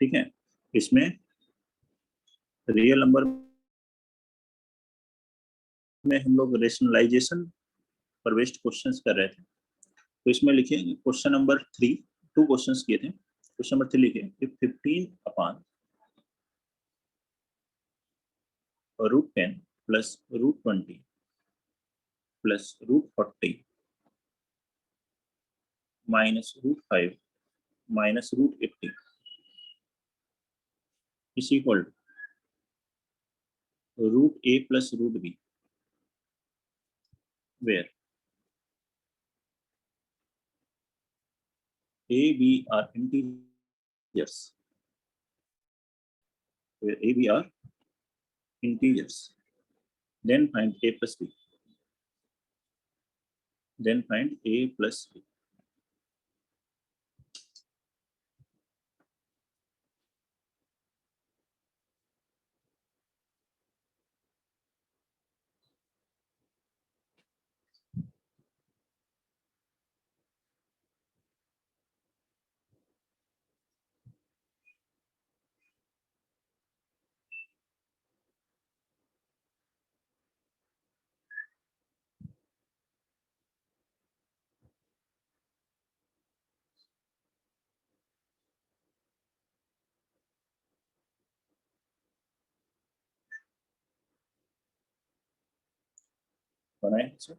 ठीक है, इसमें रियल नंबर में हम लोग रेशनलाइजेशन पर बेस्ड क्वेश्चंस कर रहे थे। तो इसमें लिखिए क्वेश्चन नंबर 3, 2 क्वेश्चंस किए थे। क्वेश्चन नंबर 3 लिखिए, if 15 upon √10 plus √20 plus √40 minus √5 minus √80 is equal to √a plus √b, where a, b are integers, where a, b are integers, then find a plus b, then find a plus b. बनाए sir?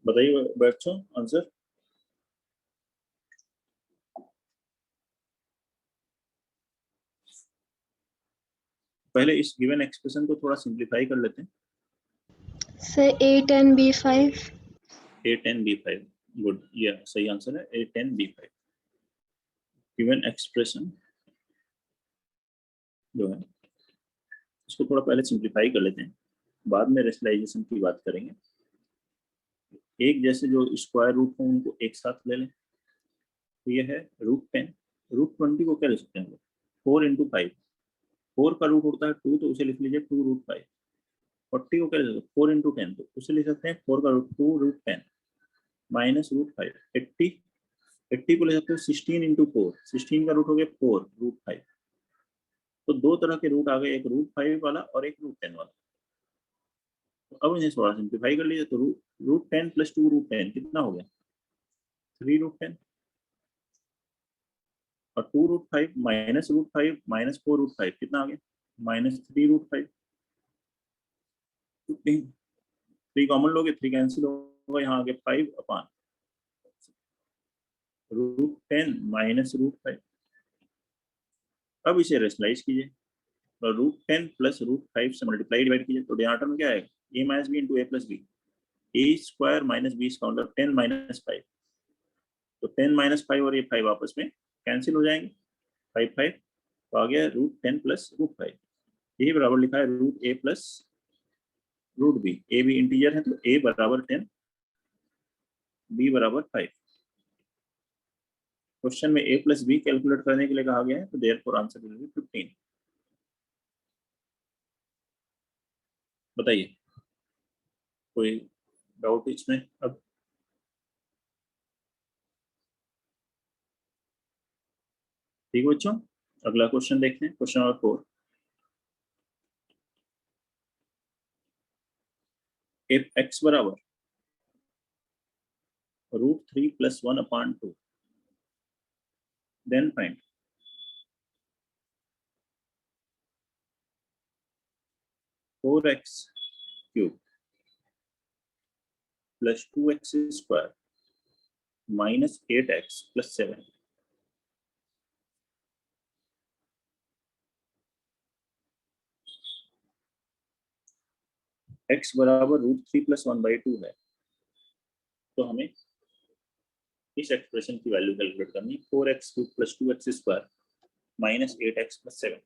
बताइए बच्चों answer. पहले इस given expression को थोड़ा simplify कर लेते हैं। Sir 8 and B5। 8 and B5, good, ये सही आंसर है, 8 and B5। गिवन एक्सप्रेशन जो है इसको थोड़ा पहले सिंप्लीफाई कर लेते हैं, बाद में रेशनलाइजेशन की बात करेंगे। एक जैसे जो स्क्वायर रूट हो उनको एक साथ ले लें, तो ये है √10। √20 को क्या ले सकते हैं, 4 × 5, 4 का रूट होता है 2, तो उसे लिख लीजिए 2√5। 40 को क्या ले सकते हैं, 4 × 10, तो उसे लिख सकते हैं 4 का रूट 2√10 माइनस √5। 80 को ले सकते हो 16 × 4, 16 का रूट हो गया 4√5। तो दो तरह के रूट आ गए, एक √5 वाला और एक √10 वाला। तो अब इन्हें थोड़ा सिंप्लीफाई कर लीजिए, तो √10 + 2√10 कितना हो गया, 3√10, और 2√5 माइनस √5 माइनस 4√5 कितना आ गया, -3√5। 3 कॉमन लोगे, 3 कैंसिल होगा, यहाँ आ गया 5/, √10 माइनस √5। अब इसे रेशनलाइज कीजिए, तो √10 + √5 से मल्टीप्लाई डिवाइड कीजिए, तो डिनोमिनेटर में क्या आएगा, a - b × a + b, a² - b इसका मतलब 10 - 5, तो 10 - 5 और ये 5 आपस में कैंसिल हो जाएंगे, 5 5, तो आ गया √10 + √5। यही बराबर लिखा है √a + √b। a भी इंटीजर है, तो a बराबर 10, b बराबर 5। क्वेश्चन में a + b कैलकुलेट करने के लिए कहा गया है, तो देयरफॉर आंसर विल बी 15। बताइए कोई डाउट इसमें? अब ठीक है बच्चों, अगला क्वेश्चन देखते हैं, क्वेश्चन नंबर 4। इफ x बराबर √3 + 1/2, then find (4x³ + 2x² - 8x + 7). x बराबर √3+1/2 है, तो हमें इस एक्सप्रेशन की वैल्यू कैलकुलेट करनी है, 4x³ + 2x² - 8x + 7।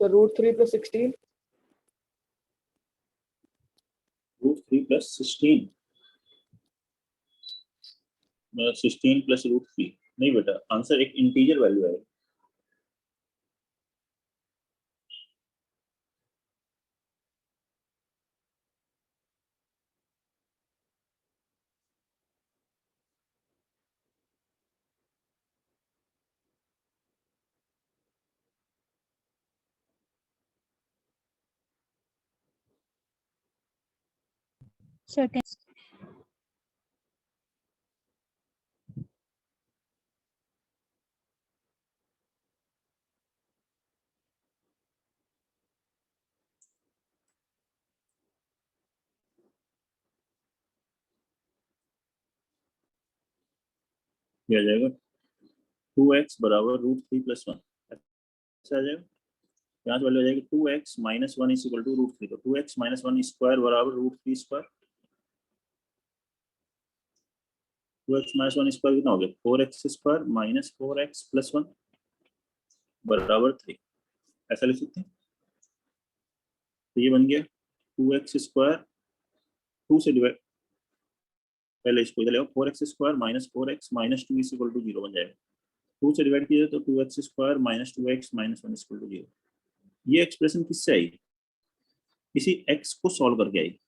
So √3 + 16. √3 + 16, 16 + √3 नहीं बेटा, आंसर एक इंटीजर वैल्यू है। Second. क्या आ जाएगा? 2x बराबर √3 + 1 ऐसा आ जाएगा। यहाँ से वैल्यू आ जाएगी 2x - 1 = √3, तो 2x - 1² बराबर √3²। 2x - 1² कितना हो गया? 4x² - 4x + 1 बराबर 3, ऐसा लिख सकते हैं। तो ये बन गया 2x², 2 से डिवाइड, पहले इसको इधर ले आओ, 4x² - 4x - 2 = 0 बन जाएगा। 2 से डिवाइड किया तो 2x² - 2x - 1 = 0। ये एक्सप्रेशन किससे आई? किसी x को सॉल्व करके आई।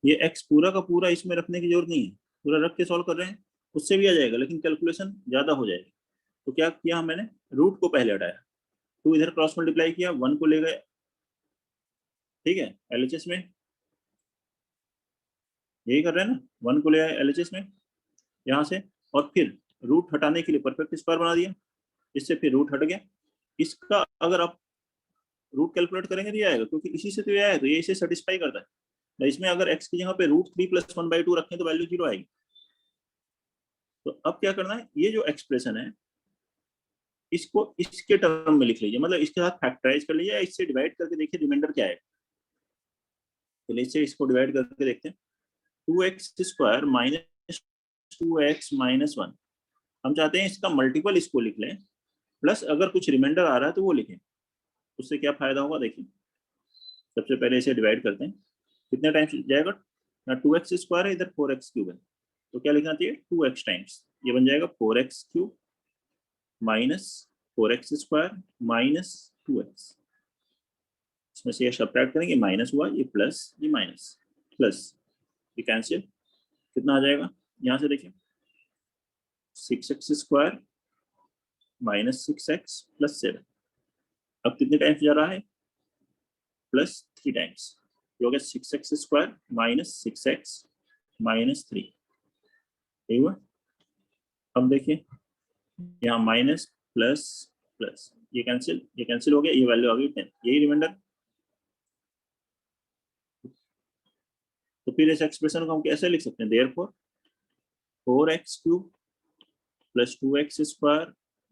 ये x पूरा का पूरा इसमें रखने की जरूरत नहीं है, पूरा रख के सॉल्व कर रहे हैं, उससे भी आ जाएगा, लेकिन कैलकुलेशन ज्यादा हो जाएगी। तो क्या किया मैंने? रूट को पहले हटाया, 2 इधर क्रॉस मल्टीप्लाई किया, 1 को ले गए, ठीक है, LHS में यही कर रहे हैं ना, 1 को ले आए LHS में यहाँ से, और फिर रूट हटाने के लिए परफेक्ट स्क्वायर बना दिया, इससे फिर रूट हट गया। इसका अगर आप रूट कैलकुलेट करेंगे तो ये आएगा, क्योंकि इसी से तो ये आया, तो ये इसे सेटिस्फाई करता है। तो इसमें अगर x की जगह पे √3 + 1/2 रखें तो वैल्यू 0 आएगी। तो अब क्या करना है, ये जो एक्सप्रेशन है इसको इसके टर्म में लिख लीजिए, मतलब इसके साथ फैक्टराइज कर लीजिए, इससे डिवाइड करके देखिए रिमाइंडर क्या है। चलिए इससे इसको डिवाइड करके देखते हैं। 2x² - 2x - 1, हम चाहते हैं इसका मल्टीपल इसको लिख लें, प्लस अगर कुछ रिमाइंडर आ रहा है तो वो लिखें। उससे क्या फायदा होगा देखिए, सबसे पहले इसे डिवाइड करते हैं, कितने टाइम्स जाएगा ना, 2x² है, इधर 4x³ है, तो क्या लिखना चाहिए? 2x टाइम्स, ये बन जाएगा 4x³ - 4x² - 2x। इसमें से ये सब्ट्रैक्ट करेंगे, माइनस हुआ, ये प्लस, ये माइनस, प्लस, ये कैंसिल, कितना आ जाएगा यहाँ से देखिए, 6x² - 6x + 7। अब कितने टाइम्स जा रहा है? +3 टाइम्स, ये हो गया 6x² - 6x - 3, यही हुआ। अब देखिए यहाँ माइनस प्लस प्लस, ये कैंसिल हो गया, ये वैल्यू आ गई 10, यही रिमाइंडर। तो फिर इस एक्सप्रेशन को हम कैसे लिख सकते हैं? देयरफॉर 4x³ + 2x² -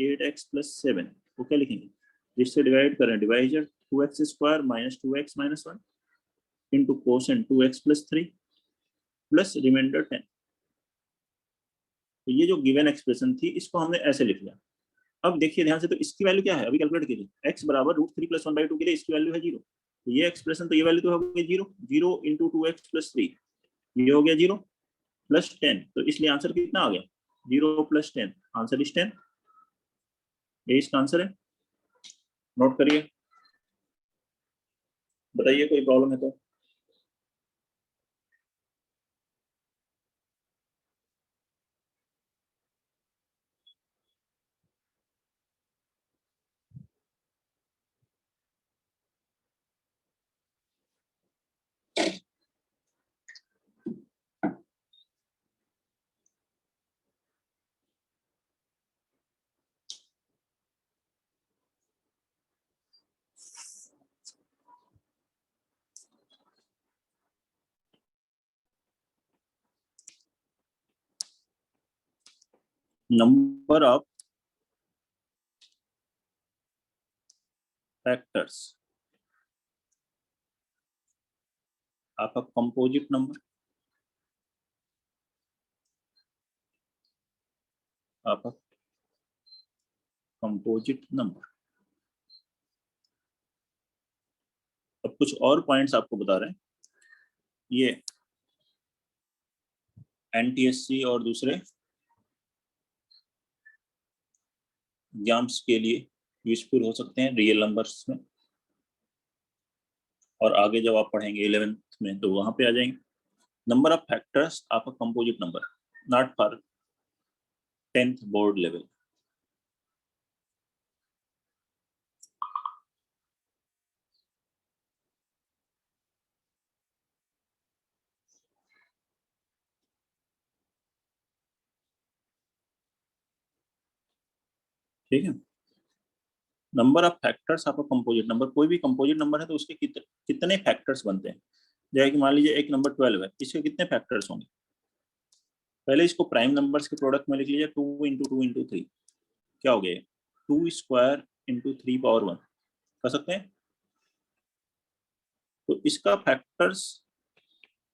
8x + 7 को क्या लिखेंगे? जिससे डिवाइड करें, divisor 2x² - 2x - 1 into quotient 2x + 3 plus remainder 10। तो ये जो गिवन एक्सप्रेशन थी इसको हमने ऐसे लिख लिया। अब देखिए ध्यान से, तो इसकी वैल्यू क्या है अभी कैलकुलेट कीजिए, x बराबर √3 + 1/2 के लिए इसकी वैल्यू है 0, तो ये एक्सप्रेशन, तो ये वैल्यू तो हो गई 0, 0 इंटू 2x + 3, ये हो गया 0 + 10, तो इसलिए आंसर कितना आ गया? 0 + 10, आंसर इज 10। ये इसका आंसर है, नोट करिए, बताइए कोई प्रॉब्लम है तो। नंबर ऑफ फैक्टर्स, आपका कंपोजिट नंबर, आपका कंपोजिट नंबर। अब कुछ और पॉइंट्स आपको बता रहे हैं, ये एनटीएससी और दूसरे एग्जाम्स के लिए यूजफुल हो सकते हैं रियल नंबर्स में, और आगे जब आप पढ़ेंगे 11th में तो वहां पे आ जाएंगे। नंबर ऑफ फैक्टर्स आपका composite number, not for 10th board level. ठीक है, नंबर ऑफ फैक्टर्स आपका कंपोजिट नंबर, कोई भी कंपोजिट नंबर है तो उसके कितने फैक्टर्स बनते हैं। जैसे कि मान लीजिए एक नंबर 12 है, इसके कितने फैक्टर्स होंगे। पहले इसको प्राइम नंबर्स के प्रोडक्ट में लिख लीजिए, 2 इंटू 2 इंटू 3, क्या हो गया, 2 स्क्वायर इंटू 3 पावर 1 कर सकते हैं। तो इसका फैक्टर्स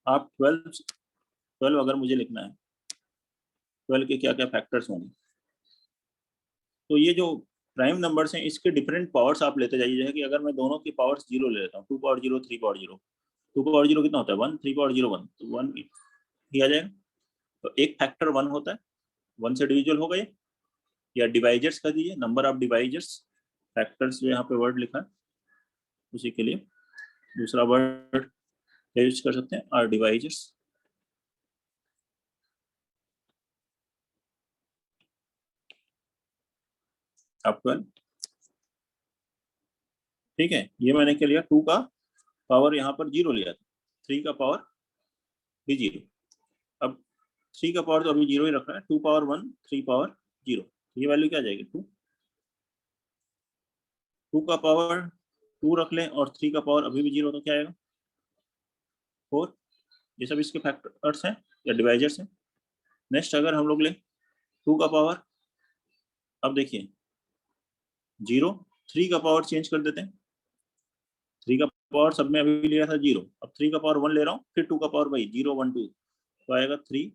आप 12 अगर मुझे लिखना है, 12 के क्या क्या फैक्टर्स होंगे। तो ये जो प्राइम नंबर्स हैं इसके डिफरेंट पावर्स आप लेते जाइए। जैसे कि अगर मैं दोनों की पावर्स 0 ले लेता हूँ, 2 पावर 0 3 पावर 0, 2 पावर 0 कितना होता है 1, 3 पावर 0 1, तो 1 ही आ जाएगा। तो एक फैक्टर 1 होता है, 1 से डिविजिबल होगा ये, या डिवाइजर्स कर दीजिए, नंबर ऑफ डिवाइजर्स। फैक्टर्स जो यहाँ पे वर्ड लिखा है उसी के लिए दूसरा वर्ड यूज कर सकते हैं, आर डिवाइजर्स। आप 12, ठीक है, ये मैंने क्या लिया, 2 का पावर यहाँ पर 0 लिया था, 3 का पावर भी 0। अब 3 का पावर तो अभी 0 ही रख रहा है, 2 पावर 1 3 पावर 0, ये वैल्यू क्या आ जाएगी 2। 2 का पावर 2 रख लें और 3 का पावर अभी भी 0, तो क्या आएगा 4। ये सब इसके फैक्टर्स हैं या डिवाइजर्स हैं। नेक्स्ट अगर हम लोग लें 2 का पावर, अब देखिए 0, 3 का पावर चेंज कर देते हैं, 3 का पावर सब में अभी लिया था 0, अब 3 का पावर 1 ले रहा हूँ, फिर 2 का पावर वही 0 1 2, तो आएगा 3,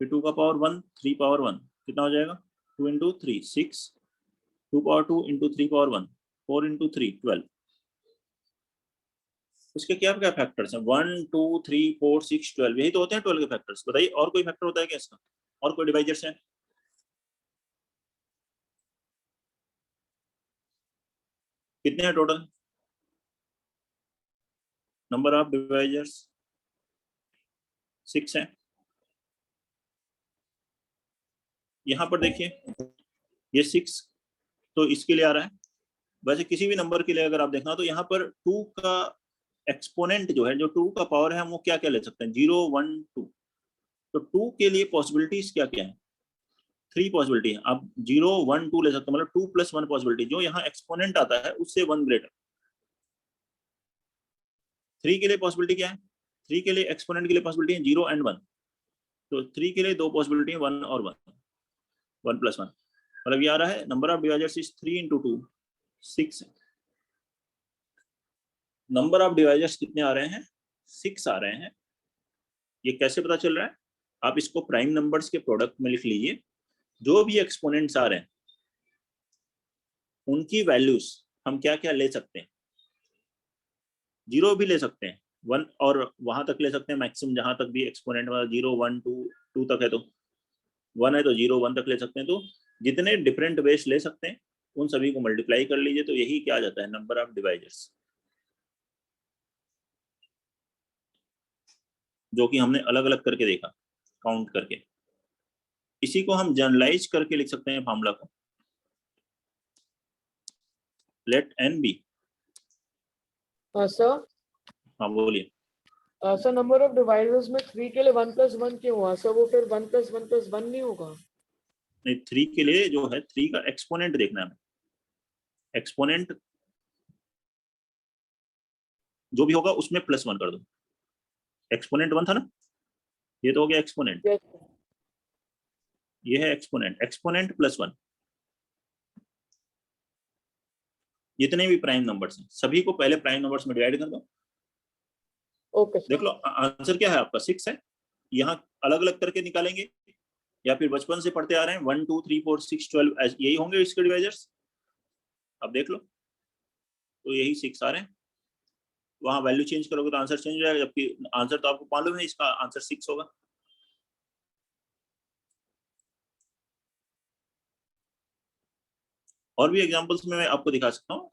फिर 2 का पावर 1 3 पावर 1 कितना हो जाएगा 2 into 3 6, 2 power 2 into 3 power 1 4 into 3 12। इसके क्या क्या फैक्टर्स हैं 1 2 3 4 6 12, यही तो होते हैं 12 के फैक्टर्स। बताइए और कोई फैक्टर होता है क्या इसका, और कोई डिवाइजर्स हैं। कितने हैं टोटल नंबर ऑफ डिवाइजर्स, 6 हैं। यहाँ पर देखिए ये 6 तो इसके लिए आ रहा है। वैसे किसी भी नंबर के लिए अगर आप देखना तो यहाँ पर 2 का एक्सपोनेंट जो है, जो 2 का पावर है, हम वो क्या क्या ले सकते हैं 0 1 2। तो 2 के लिए पॉसिबिलिटीज क्या क्या है, 3 पॉसिबिलिटी है। आप 0 1 2 ले सकते हैं, मतलब 2 + 1 पॉसिबिलिटी, जो यहाँ एक्सपोनेंट आता है उससे 1 ग्रेटर। 3 के लिए पॉसिबिलिटी क्या है, 3 के लिए एक्सपोनेंट के लिए पॉसिबिलिटी है 0 एंड 1, तो 3 के लिए 2 पॉसिबिलिटी है 1 और 1, 1 + 1, मतलब ये आ रहा है number of divisors is 3 into 2 6। Number of divisors कितने आ रहे हैं 6 आ रहे हैं। ये कैसे पता चल रहा है, आप इसको प्राइम नंबर्स के प्रोडक्ट में लिख लीजिए, जो भी एक्सपोनेंट्स आ रहे हैं उनकी वैल्यूज हम क्या क्या ले सकते हैं। 0 भी ले सकते हैं, 1 और वहां तक ले सकते हैं मैक्सिमम, जहां तक भी एक्सपोनेंट 0 1 2 2 तक है, तो 1 है तो 0 1 तक ले सकते हैं। तो जितने डिफरेंट बेस ले सकते हैं उन सभी को मल्टीप्लाई कर लीजिए, तो यही क्या आ जाता है, नंबर ऑफ डिवाइजर्स, जो कि हमने अलग अलग करके देखा, काउंट करके। इसी को हम जनरलाइज करके लिख सकते हैं फॉर्मूला को, लेट n बी। सर हाँ बोलिए। सर नंबर ऑफ डिवाइजर्स में 3 के लिए 1+1 क्यों हुआ सर? वो फिर 1+1+1 नहीं होगा? नहीं, 3 के लिए जो है 3 का एक्सपोनेंट देखना है, एक्सपोनेंट जो भी होगा उसमें +1 कर दो। एक्सपोनेंट 1 था ना, ये तो हो गया एक्सपोनेंट, यस ये है एक्सपोनेंट, एक्सपोनेंट +1। जितने भी प्राइम नंबर्स हैं सभी को पहले प्राइम नंबर्स में डिवाइड कर दो। ओके देख लो आंसर क्या है आपका, 6 है। यहाँ अलग अलग करके निकालेंगे या फिर बचपन से पढ़ते आ रहे हैं 1 2 3 4 6 12 यही होंगे इसके डिवाइजर्स। अब देख लो, तो यही 6 आ रहे हैं, वहां वैल्यू चेंज करोगे तो आंसर चेंज हो जाएगा, जबकि आंसर तो आपको मालूम है, इसका आंसर 6 होगा। और भी एग्जांपल्स में मैं आपको दिखा सकता हूँ,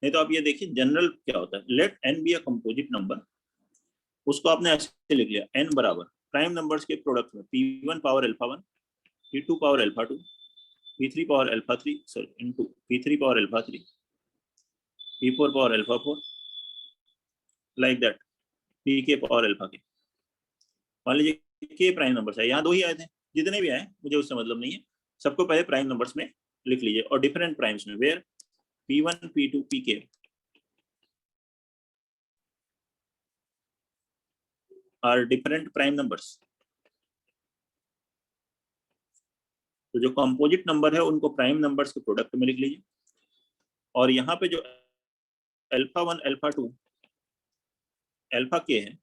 नहीं तो आप ये देखिए जनरल क्या होता है, let n be a composite number. उसको आपने ऐसे लिख लिया, n बराबर प्राइम नंबर्स के प्रोडक्ट में p1 power alpha 1, p2 power alpha 2, p3 power alpha 3 sorry into p3 power alpha 3, p4 power alpha 4, like that, pk power alpha के। मान लीजिए के प्राइम नंबर्स है, यहाँ 2 ही आए थे, जितने भी आए मुझे उससे मतलब नहीं है, सबको पहले प्राइम नंबर्स में लिख लीजिए और डिफरेंट प्राइम्स में, where p1 p2 pk are different prime numbers. तो जो कंपोजिट नंबर है उनको प्राइम नंबर्स के प्रोडक्ट में लिख लीजिए, और यहाँ पे जो अल्फा 1 अल्फा 2 अल्फा के है,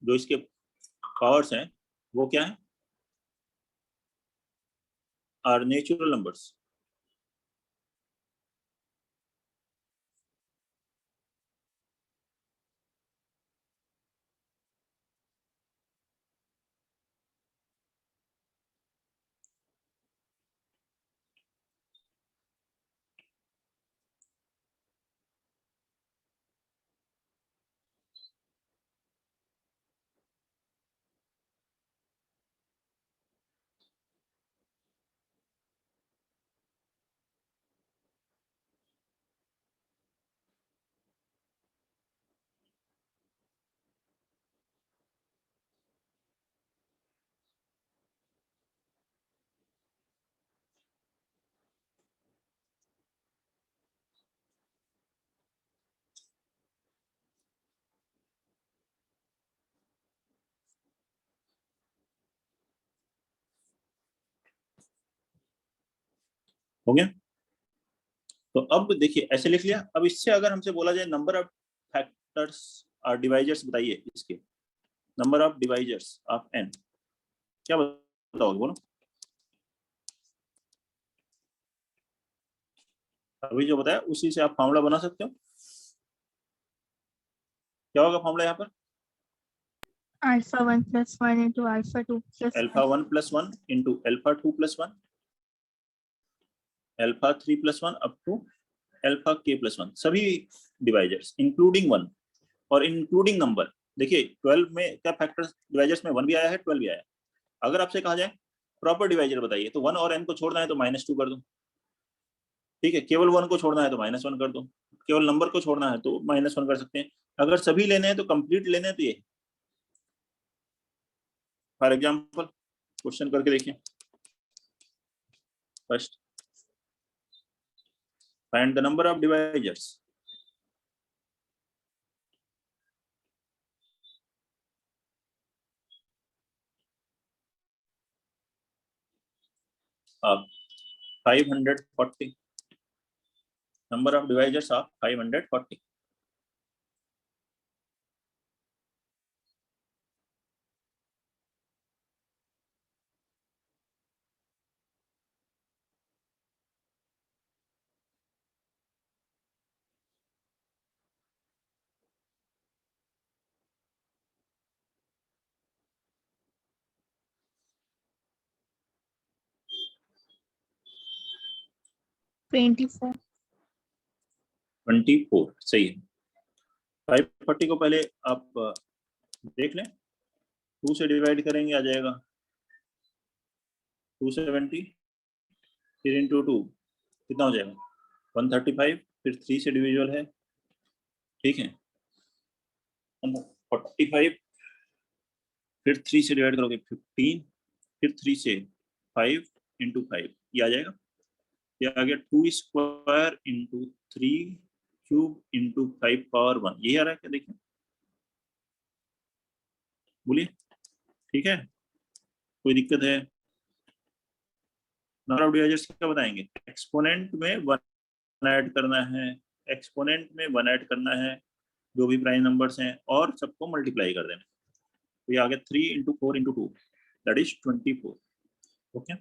जो इसके पावर्स हैं वो क्या है, आर नेचुरल नंबर्स। हो गया। तो अब देखिए ऐसे लिख लिया। अब इससे अगर हमसे बोला जाए नंबर ऑफ फैक्टर्स और डिवाइजर्स बताइए इसके, number of divisors of n, क्या बताओगे बोलो। अभी जो बताया उसी से आप फॉर्मूला बना सकते हो। क्या होगा फॉर्मूला यहाँ पर, alpha 1+1 into alpha 2+1 alpha 1 + 1 into alpha 2 + 1 alpha 3 + 1 up to alpha k + 1, सभी डिवाइजर्स इंक्लूडिंग 1 और इंक्लूडिंग नंबर। देखिए 12 में क्या फैक्टर्स डिवाइजर्स में 1 भी आया है, 12 भी आया है। अगर आपसे कहा जाए प्रॉपर डिवाइजर बताइए, तो 1 और n को छोड़ना है तो -2 कर दो, ठीक है। केवल 1 को छोड़ना है तो -1 कर दो, केवल नंबर को छोड़ना है तो -1 कर सकते हैं। अगर सभी लेने हैं तो कंप्लीट लेने हैं तो ये, फॉर एग्जाम्पल क्वेश्चन करके देखिए। First, find the number of divisors. अब 540, number of divisors of 540। 24. 24 सही है। 540 को पहले आप देख लें, 2 से डिवाइड करेंगे आ जाएगा 270, फिर इंटू 2 कितना हो जाएगा 135, फिर 3 से डिविजिबल है, ठीक है 45, फिर 3 से डिवाइड करोगे 15, फिर 3 से 5 इंटू 5 ये आ जाएगा, ये आ गया 2 square into 3 cube into 5 power 1, यही आ रहा है क्या, देखिए बोलिए, ठीक है कोई दिक्कत है? नंबर ऑफ डिवाइजर्स क्या बताएंगे, एक्सपोनेंट में 1 ऐड करना है, एक्सपोनेंट में 1 ऐड करना है जो भी प्राइम नंबर्स हैं, और सबको मल्टीप्लाई कर देना। तो ये आ गया 3 into 4 into 2 that is 24। Okay,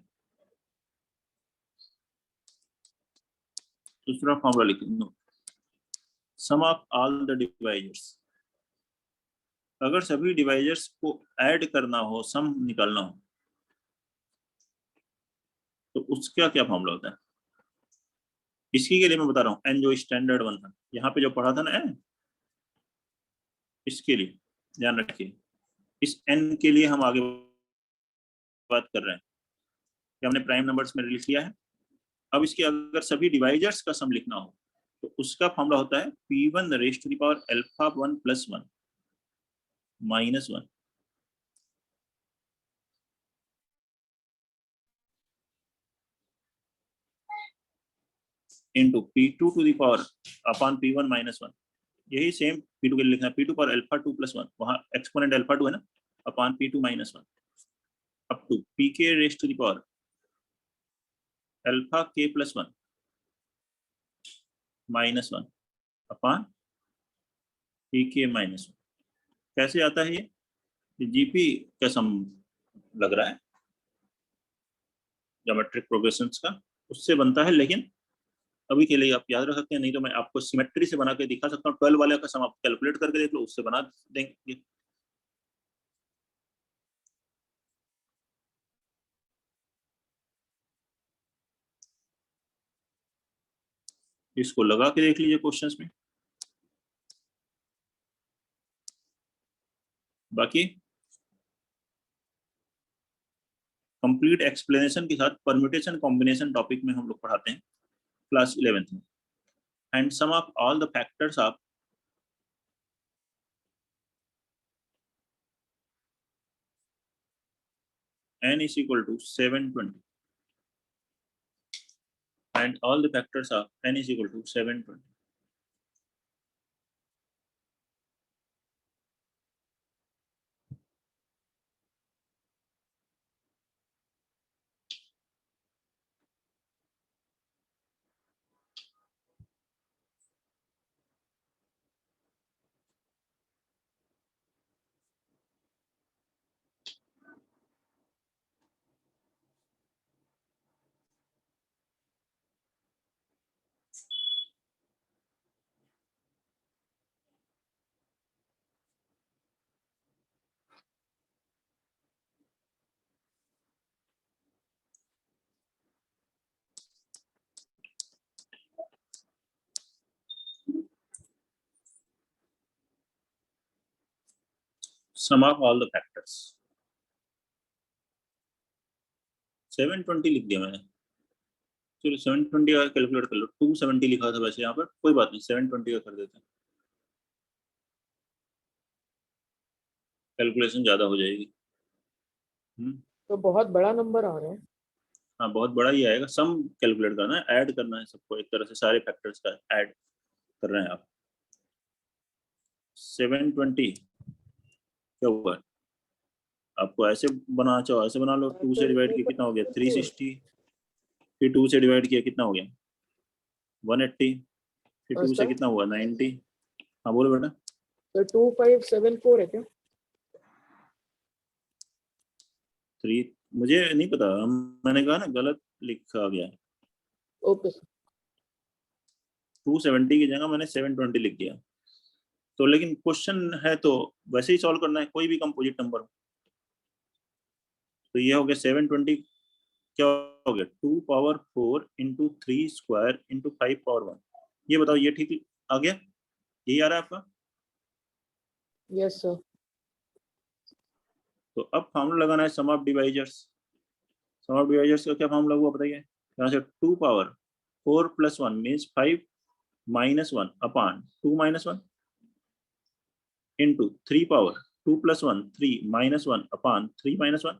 दूसरा फॉर्मूला लिख लो, सम ऑफ ऑल द डिवाइजर्स। अगर सभी डिवाइजर्स को ऐड करना हो, सम निकालना हो, तो उसका क्या फॉर्मूला होता है? इसके के लिए मैं बता रहा हूँ, एन जो स्टैंडर्ड वन था, यहाँ पे जो पढ़ा था ना एन, इसके लिए ध्यान रखिए, इस एन के लिए हम आगे बात कर रहे हैं कि हमने प्राइम नंबर्स में लिख लिया है। अब इसके अगर सभी डिवाइजर्स का सम लिखना हो तो उसका फॉर्मूला होता है P1 raise to the power alpha 1 plus 1 minus 1 into P2 to the power upon P1 minus 1। यही सेम P2 के लिए लिखना है, P2 पावर अल्फा 2 प्लस 1, वहाँ एक्सपोनेंट अल्फा 2 है ना, upon P2 minus 1 up to Pk raise to the power alpha k plus 1 minus 1 upon Pk minus 1। कैसे आता है ये जीपी का सम लग रहा है ज्योमेट्रिक प्रोग्रेशंस का, उससे बनता है, लेकिन अभी के लिए आप याद रख सकते हैं, नहीं तो मैं आपको सिमेट्री से बना के दिखा सकता हूँ। 12 वाले का सम आप कैलकुलेट करके देख लो, उससे बना देंगे। इसको लगा के देख लीजिए क्वेश्चंस में। बाकी कंप्लीट एक्सप्लेनेशन के साथ परम्यूटेशन कॉम्बिनेशन टॉपिक में हम लोग पढ़ाते हैं क्लास 11th में, and sum of all the factors of n is equal to 720 and all the factors of n is equal to 720. Sum of all the factors 720 लिख दिया मैंने, चलो 720 का कैलकुलेट कर लो। 270 लिखा था वैसे यहाँ पर, कोई बात नहीं 720 का कर देते हैं, कैलकुलेशन ज्यादा हो जाएगी। तो बहुत बड़ा नंबर आ रहा है। हाँ बहुत बड़ा ही आएगा, सम कैलकुलेट करना है, ऐड करना है सबको, एक तरह से सारे फैक्टर्स का ऐड कर रहे हैं आप। 720 क्या हुआ, आपको ऐसे बनाना चाहो ऐसे बना लो, 2 से डिवाइड किया कितना हो गया 360, फिर 2 से डिवाइड किया कितना हो गया 180, फिर 2 से कितना हुआ 90। हाँ बोलो बेटा। तो 2574 है क्या? 3 मुझे नहीं पता, मैंने कहा ना गलत लिखा गया। Okay sir. 270 की जगह मैंने 720 लिख दिया, तो लेकिन क्वेश्चन है तो वैसे ही सॉल्व करना है, कोई भी कंपोजिट नंबर हो। तो ये हो गया 720 क्या हो गया 2 power 4 into 3 square into 5 power 1। ये बताओ ये ठीक आ गया, यही आ रहा है आपका। Yes sir. तो अब फार्मूला लगाना है sum of divisors. Sum of divisors का क्या फार्मूला हुआ बताइए। यहाँ से 2 power 4 plus 1 means 5 minus 1 upon 2 minus 1 into 3 power 2 plus 1 3 minus 1 upon 3 minus 1।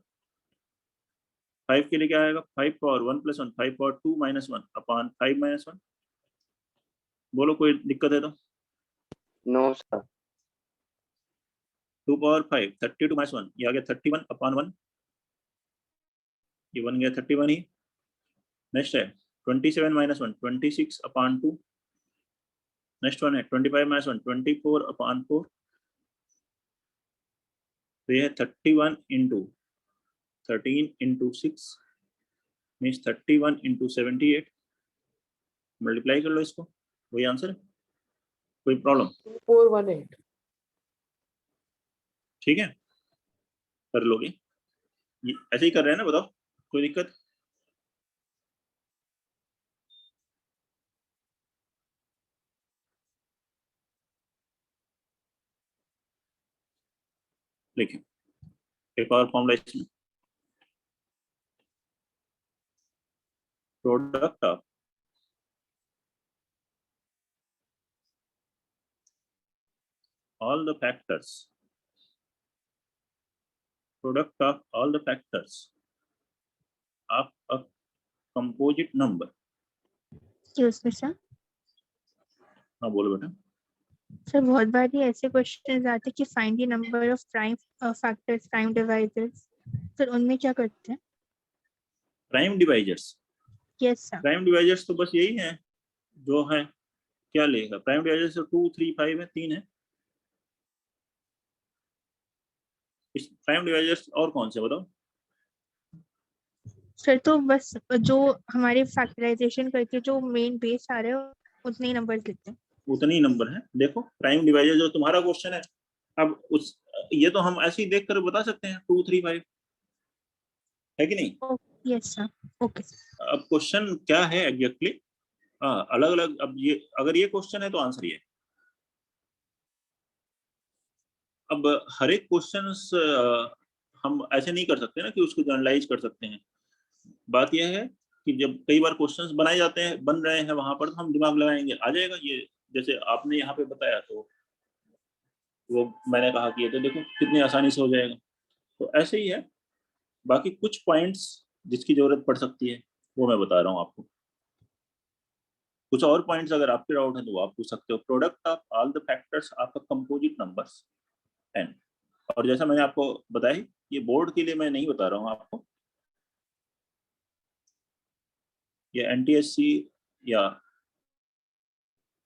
5 के लिए क्या आएगा 5 power 1 plus 1 5 power 2 minus 1 upon 5 minus 1। बोलो कोई दिक्कत है तो। No sir. 2 पावर 5 32 माइनस 1 ये आ गया 31 अपान 1, ये बन गया 31 ही। नेक्स्ट है 27 माइनस 1 26 अपान 2। नेक्स्ट वन है 25 माइनस 1 24 अपान 4। तो ये है 31 into 13 into 6 means 31 into 78। Multiply कर लो इसको, वही आंसर है। कोई प्रॉब्लम? 418। ठीक है कर लोगे, ऐसे ही कर रहे हैं ना, बताओ कोई दिक्कत? लिखें एक और फॉर्मूला इसमें, product of all the factors, product of all the factors of a composite number। Excuse me, sir. हाँ बोलो बेटा। सर बहुत बार ये ऐसे क्वेश्चन आते हैं कि find the number of prime factors, prime divisors, sir उनमें क्या करते हैं? Prime divisors, yes sir. Prime divisors तो बस यही है जो है, क्या लेगा प्राइम डिवाइजर्स? 2 3 5 है, 3 है इस प्राइम डिवाइजर्स। और कौन से बताओ? सर तो बस जो हमारे फैक्टराइजेशन करके जो मेन बेस आ रहे हैं उतने ही नंबर्स लिखते हैं। उतने ही नंबर है। देखो प्राइम डिवाइजर जो तुम्हारा क्वेश्चन है, अब उस ये तो हम ऐसे ही देख कर बता सकते हैं 2 3 5 है कि नहीं। Yes sir. ओके। अब क्वेश्चन क्या है एग्जैक्टली, अलग अलग। अब ये अगर ये क्वेश्चन है तो आंसर ये है। अब हर एक क्वेश्चन हम ऐसे नहीं कर सकते ना कि उसको जनरलाइज कर सकते हैं। बात यह है कि जब कई बार क्वेश्चंस बनाए जाते हैं, बन रहे हैं वहां पर, तो हम दिमाग लगाएंगे आ जाएगा ये। जैसे आपने यहाँ पे बताया तो वो मैंने कहा कि ये तो देखो कितनी आसानी से हो जाएगा, तो ऐसे ही है। बाकी कुछ पॉइंट्स जिसकी जरूरत पड़ सकती है वो मैं बता रहा हूँ आपको। कुछ और पॉइंट्स अगर आपके डाउट है तो वो आप पूछ सकते हो। Product of all the factors of a composite numbers N. और जैसा मैंने आपको बताया, ये बोर्ड के लिए मैं नहीं बता रहा हूँ आपको, ये एनटीएससी या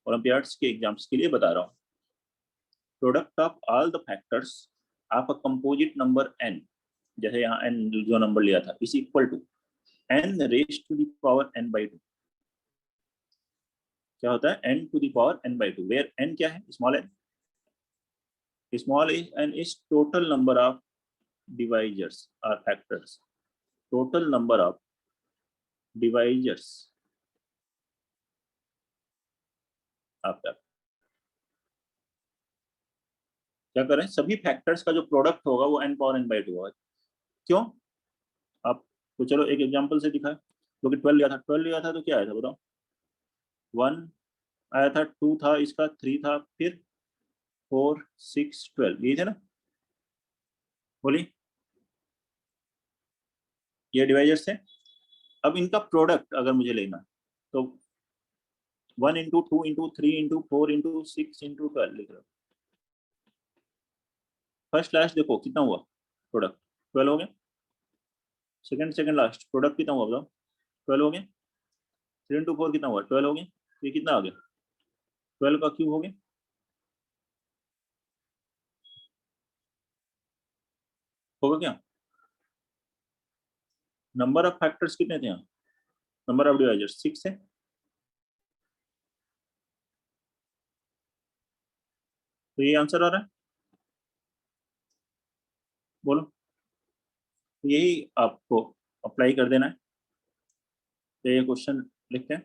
ओलंपियाड्स के एग्जाम्स के लिए बता रहा हूँ। Product of all the factors of a composite number n, जैसे यहाँ n जो नंबर लिया था, is equal to n raise to the power n by 2। क्या होता है n to the power n by 2, where n क्या है? Small n। Small n is total number of divisors or factors, total number of divisors आपका। क्या करें, सभी factors का जो प्रोडक्ट होगा वो n पावर n by 2 होगा। क्यों? आप तो चलो एक एग्जांपल से दिखाए। जो कि 12 लिया था, 12 लिया था तो क्या आया था बताओ? 1 आया था, 2 था, इसका 3 था, फिर 4 6 12, ये थे ना। बोलिए, ये डिवाइजर्स थे। अब इनका प्रोडक्ट अगर मुझे लेना तो 1 into 2 into 3 into 4 into 6 into 12 लिख रहा हूँ। फर्स्ट लास्ट देखो कितना हुआ प्रोडक्ट, 12 हो गया। सेकंड सेकंड लास्ट प्रोडक्ट कितना हुआ बताओ? 12 हो गया। 3 इंटू 4 कितना हुआ? 12 हो गया। ये कितना आ गया? 12 का क्यूब हो गया। होगा क्या? नंबर ऑफ फैक्टर्स कितने थे यहाँ? नंबर ऑफ डिवाइजर्स 6 है। तो ये आंसर आ रहा है। बोलो, यही आपको अप्लाई कर देना है। तो ये क्वेश्चन लिखते हैं।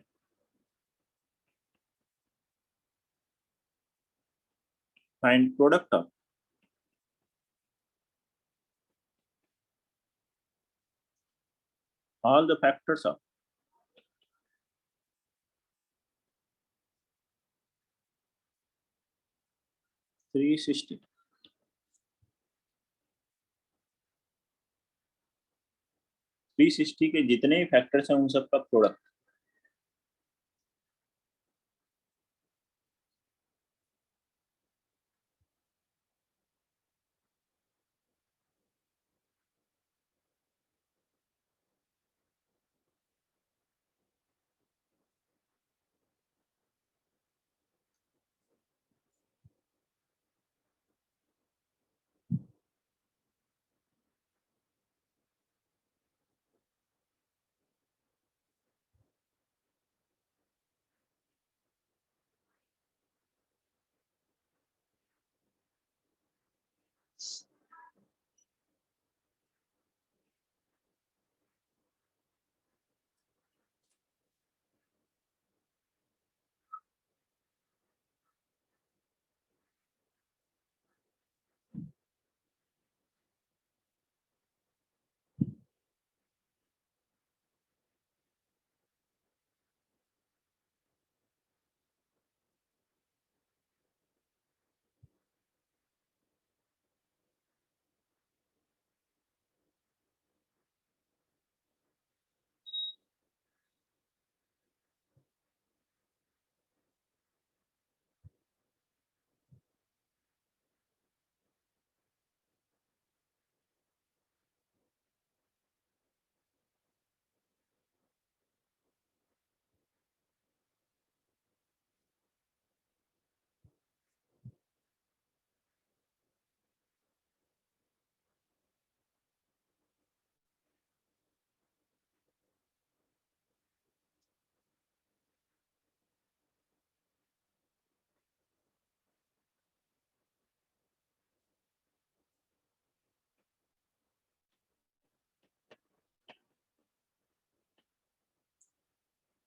Find product of all the factors of 360 360 के जितने भी फैक्टर्स हैं उन सबका प्रोडक्ट।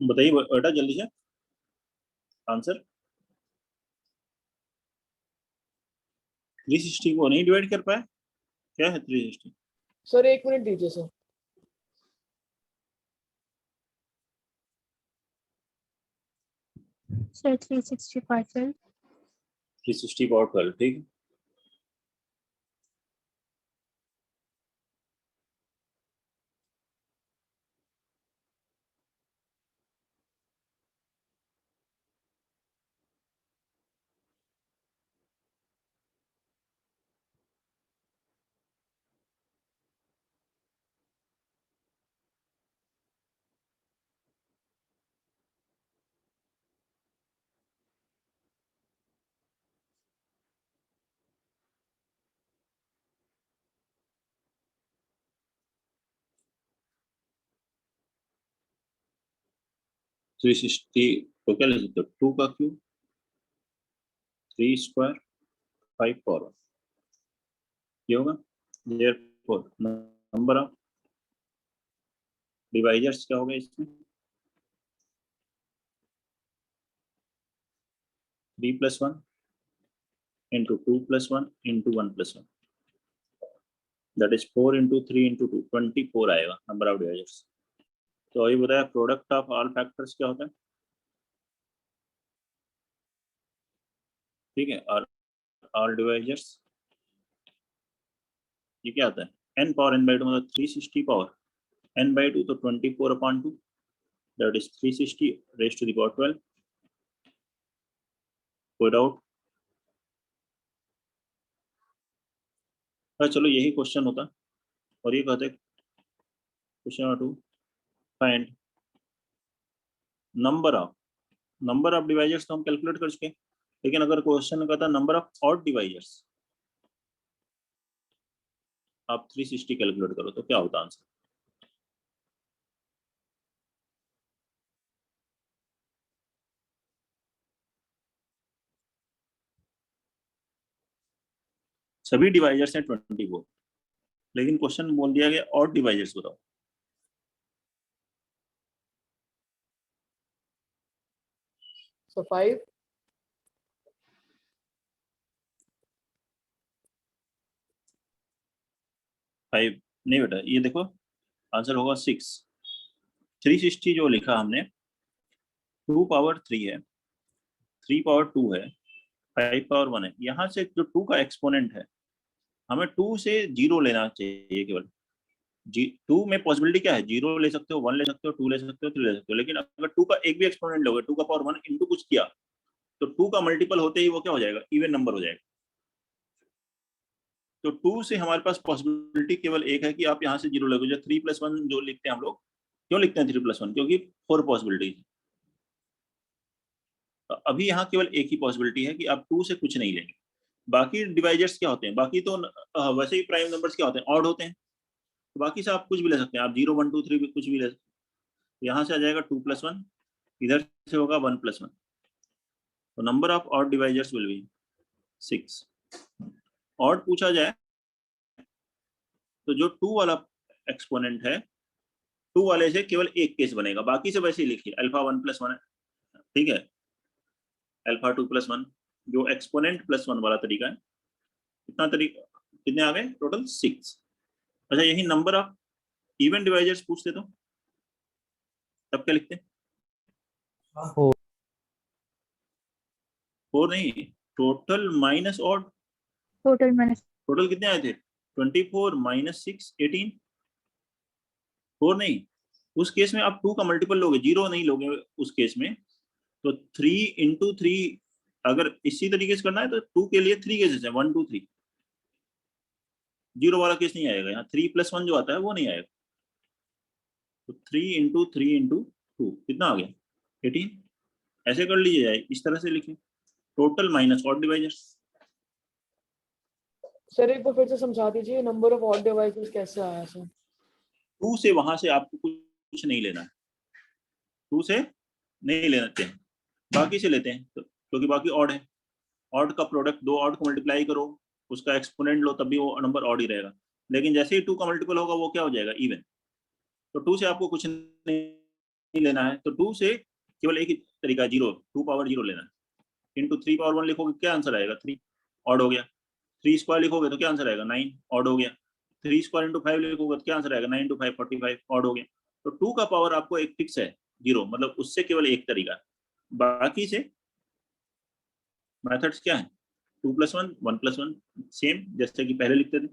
बताइए बेटा जल्दी से आंसर। 360 को नहीं डिवाइड कर पाए, क्या है 360? सर 1 मिनट दीजिए सर। सर 360 पार्सल 360 पावर 12, ठीक है। थ्री सिक्सटी को क्या ले सकते हो? 2 का क्यूब, 3 स्क्वायर, 5 पावर, ये होगा। therefore नंबर ऑफ डिवाइजर्स क्या होगा इसमें? 3 + 1 into 2 + 1 into 1 + 1, that is 4 into 3 into 2, 24 आएगा नंबर ऑफ डिवाइजर्स। तो अभी बताया प्रोडक्ट ऑफ ऑल फैक्टर्स क्या होता है, ठीक है। और ऑल डिवाइजर्स ये क्या आता है? n पावर n/2 मतलब 360 पावर n/2 तो 24/2, that is 360 raised to the power 12। कोई डाउट? चलो यही क्वेश्चन होता और ये कहते question number 2, find number of divisors तो हम कैलकुलेट कर चुके, लेकिन अगर क्वेश्चन कहता नंबर ऑफ ऑड डिवाइजर्स, आप 360 कैलकुलेट करो तो क्या होता आंसर? सभी डिवाइजर्स हैं 24, लेकिन क्वेश्चन बोल दिया गया ऑड डिवाइजर्स बताओ। So 5. फाइव नहीं बेटा, ये देखो आंसर होगा 6। 360 जो लिखा हमने 2 पावर 3 है, 3 पावर 2 है, 5 पावर 1 है। यहाँ से जो 2 का एक्सपोनेंट है हमें 2 से 0 लेना चाहिए केवल। 2 में पॉसिबिलिटी क्या है, 0 ले सकते हो, 1 ले सकते हो, 2 ले सकते हो, 3 ले सकते हो। लेकिन अगर 2 का एक भी एक्सपोनेंट लोगे, 2 का पावर 1 इंटू कुछ किया, तो 2 का मल्टीपल होते ही वो क्या हो जाएगा, इवन नंबर हो जाएगा। तो 2 से हमारे पास पॉसिबिलिटी केवल एक है कि आप यहाँ से 0 लोगे। जो 3+1 जो लिखते हैं हम लोग, क्यों लिखते हैं 3+1, क्योंकि 4 पॉसिबिलिटी। तो अभी यहाँ केवल एक ही पॉसिबिलिटी है कि आप 2 से कुछ नहीं लेंगे। बाकी डिवाइजर्स क्या होते हैं, बाकी तो वैसे ही प्राइम नंबर्स क्या होते हैं, ऑड होते हैं। तो बाकी से आप कुछ भी ले सकते हैं, आप 0 1 2 3 भी कुछ भी ले सकते हैं। यहाँ से आ जाएगा 2+1, इधर से होगा 1+1। तो number of odd divisors will be 6। Odd पूछा जाए तो जो 2 वाला एक्सपोनेंट है, 2 वाले से केवल एक केस बनेगा, बाकी से वैसे ही लिखिए अल्फा 1+1 है, ठीक है, अल्फा 2+1 जो एक्सपोनेंट +1 वाला तरीका है। कितना तरीका, कितने आ गए टोटल 6। अच्छा यही नंबर ऑफ इवन डिवाइजर्स पूछते तो तब क्या लिखते, 4 नहीं, total minus odd. Total minus total कितने आए थे, 24 - 6 18। 4 नहीं, उस केस में आप 2 का मल्टीपल लोगे, 0 नहीं लोगे उस केस में। तो 3 × 3, अगर इसी तरीके से करना है तो 2 के लिए 3 केसेस हैं, 1 2 3। 0 वाला केस नहीं आएगा यहाँ, 3+1 जो आता है वो नहीं आएगा। तो 3 × 3 × 2 कितना आ गया 18। ऐसे कर लीजिए, इस तरह से लिखिए, total minus odd divisors. Sir एक बार फिर से समझा दीजिए, नंबर ऑफ ऑड डिवाइसेस कैसे आया सर? 2 से वहां से आपको कुछ नहीं लेना है, 2 से नहीं लेते हैं, बाकी से लेते हैं तो, क्योंकि बाकी ऑड है। ऑड का प्रोडक्ट, 2 ऑड को मल्टीप्लाई करो, उसका एक्सपोनेंट लो, तब भी वो नंबर ऑड ही रहेगा। लेकिन जैसे ही 2 का मल्टीपल होगा वो क्या हो जाएगा, इवन। तो 2 से आपको कुछ नहीं लेना है। तो 2 से केवल एक ही तरीका, 0, 2 पावर 0 लेना है। इंटू 3 पावर 1 लिखोगे क्या आंसर आएगा, 3, ऑड हो गया। 3 स्क्वायर लिखोगे तो क्या आंसर आएगा, 9, ऑड हो गया। 3 स्क्वायर इंटू 5 लिखोगे तो क्या आंसर आएगा, 9 × 5 45, ऑड हो गया। तो 2 का पावर आपको एक फिक्स है 0, मतलब उससे केवल एक तरीका। बाकी से मेथड्स क्या है, 2+1 1+1 सेम जैसे कि पहले लिखते थे।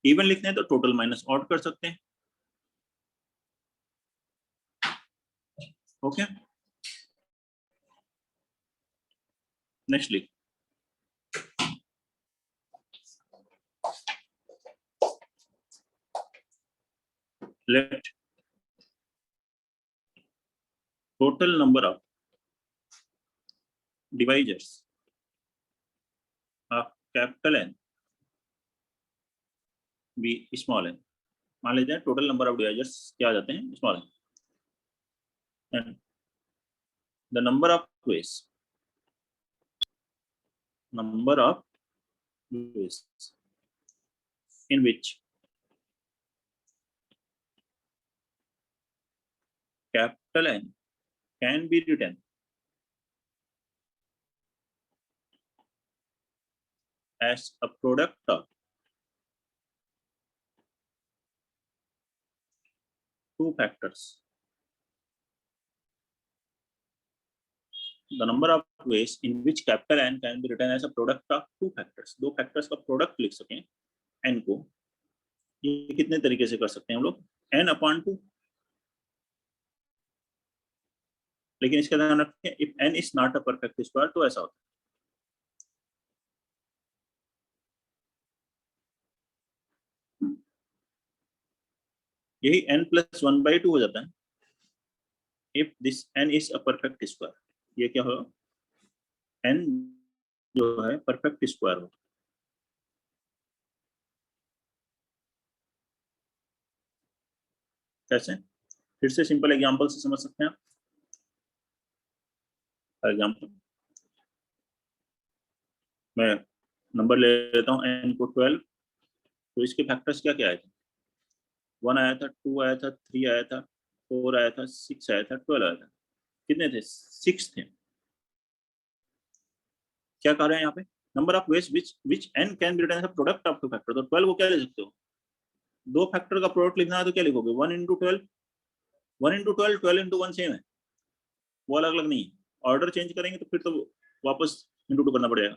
इवन लिखते हैं तो टोटल माइनस ऑड कर सकते हैं। ओके, नेक्स्ट लिख, late total number of divisors of capital N be small n। मान लेते हैं टोटल नंबर ऑफ डिवाइजर्स क्या आ जाते हैं, small n, and the number of ways in which capital N can be written as a product of two factors। The number of ways in which capital N can be written as a product of two factors। दो factors का product लिख सकें n को, ये कितने तरीके से कर सकते हैं हम लोग, n/2। लेकिन इसका ध्यान रखें, if n is not a perfect square तो ऐसा होता है। यही n+1/2 हो जाता है if this n is a perfect square. ये क्या होगा, n जो है परफेक्ट स्क्वायर हो। कैसे, फिर से सिंपल एग्जांपल से समझ सकते हैं आप। फॉर एग्जांपल मैं नंबर ले लेता हूँ n को 12, तो इसके फैक्टर्स क्या क्या आए थे, 1 आया था, 2 आया था, 3 आया था, 4 आया था, 6 आया था, 12 आया था। कितने थे? 6 थे। क्या कह रहे हैं यहाँ पे? Number of ways which n can be written as a product of 2 factor. तो 12 को क्या ले सकते हो? 2 फैक्टर का प्रोडक्ट लिखना है तो क्या लिखोगे? 1 into 12, 1 into 12, 12 into 1 सेम है, वो अलग अलग नहीं है। ऑर्डर चेंज करेंगे तो फिर तो वापस इंटू 2 करना पड़ेगा।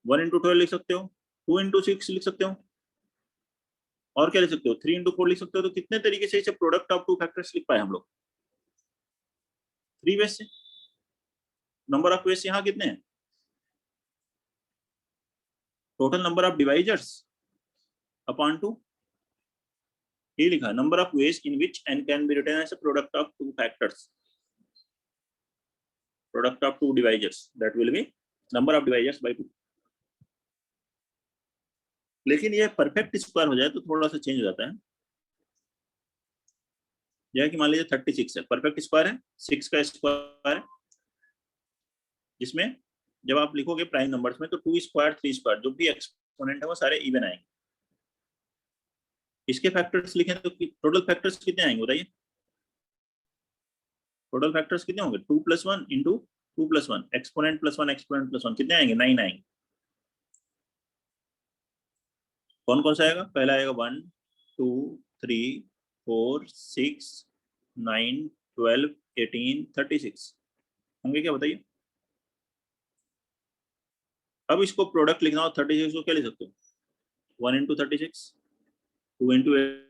1 into 12 लिख सकते हो, 2 into 6 लिख सकते हो, और क्या लिख सकते हो? 3 into 4 लिख सकते हो। तो कितने तरीके से इसे प्रोडक्ट ऑफ 2 फैक्टर्स लिख पाए हम लोग? 3 वेज से। नंबर ऑफ वेज यहाँ कितने हैं? Total number of divisors upon 2, ये लिखा है number of ways in which n can be written as a product of 2 factors, product of 2 divisors, that will be number of divisors by 2। लेकिन ये perfect square हो जाए तो थोड़ा सा चेंज हो जाता है। यह कि मान लीजिए 36 है, परफेक्ट स्क्वायर है, 6 का स्क्वायर है, जिसमें जब आप लिखोगे प्राइम नंबर्स में तो 2 स्क्वायर 3 स्क्वायर जो भी एक्सपोनेंट है वो सारे इवन आएंगे। इसके फैक्टर्स लिखें तो टोटल फैक्टर्स कितने आएंगे बताइए? टोटल फैक्टर्स कितने होंगे? 2 + 1 × 2 + 1 एक्सपोनेंट +1 एक्सपोनेंट +1 कितने आएंगे? 9 आएंगे। कौन कौन सा आएगा? पहला आएगा 1 2 3 4 6 9 12 18 36 होंगे क्या बताइए? अब इसको प्रोडक्ट लिखना हो 36 को क्या लिख सकते हो? 1 × 36, 2 × 8,